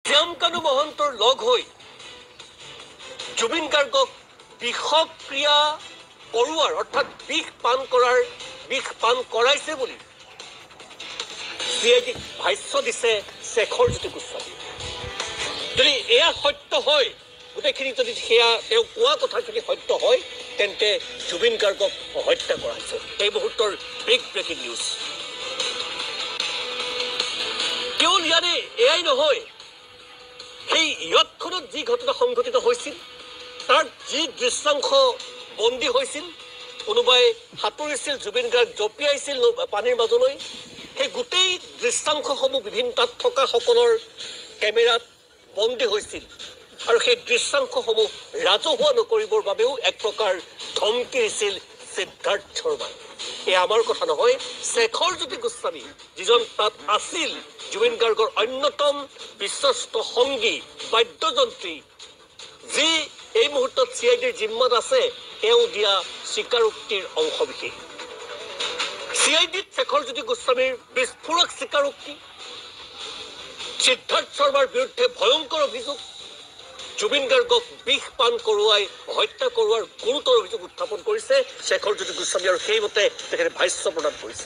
শ্যামকানু মহন্তৰ লগ হৈ জুবিন গাৰ্গক বিষক্ৰিয়া কৰোৱাৰ অৰ্থাৎ বিষ পান কৰাইছে বুলি CIDক ভাষ্য দিছে শেখৰজ্যোতি গোস্বামী। যদি এয়া সত্য হয়, গোটেইখিনি যদি সেয়া তেওঁ কোৱা কথা যদি সত্য হয়, তেন্তে জুবিন গাৰ্গক হত্যা কৰা হৈছে। এই মুহূৰ্তৰ বিগ ব্ৰেকিং নিউজ। কেৱল ইয়াৰে এয়াই নহয়, সেই ইয়ৎখনত যি ঘটনা সংঘটিত হৈছিল, তাৰ যি দৃশ্যাংশ বন্দী হৈছিল, কোনোবাই সাঁতুৰিছিল, জুবিন গাৰ্গ জঁপিয়াইছিল পানীৰ মাজলৈ, সেই গোটেই দৃশ্যাংশসমূহ বিভিন্ন তাত থকা সকলৰ কেমেৰাত বন্দী হৈছিল আৰু সেই দৃশ্যাংশসমূহ ৰাজহুৱা নকৰিবৰ বাবেও এক প্ৰকাৰ ধমকি দিছিল সিদ্ধাৰ্থ শৰ্মাই। এয়া আমাৰ কথা নহয়, শেখৰজ্যোতি গোস্বামী যিজন তাত আছিল, জুবিন গাৰ্গৰ অন্যতম বিশ্বস্ত সংগী, বাদ্যযন্ত্ৰী, যি এই মুহূৰ্তত CIDৰ জিম্মাত আছে, তেওঁ দিয়া স্বীকাৰোক্তিৰ অংশবিশেষ। CIDত শেখৰজ্যোতি গোস্বামীৰ বিস্ফোৰক স্বীকাৰোক্তি, সিদ্ধাৰ্থ শৰ্মাৰ বিৰুদ্ধে ভয়ংকৰ অভিযোগ, জুবিন গাৰ্গক বিষ পান কৰোৱাই হত্যা কৰোৱাৰ গুৰুতৰ অভিযোগ উত্থাপন কৰিছে শেখৰজ্যোতি গোস্বামী আৰু সেইমতে তেখেতে ভাষ্য প্ৰদান কৰিছে।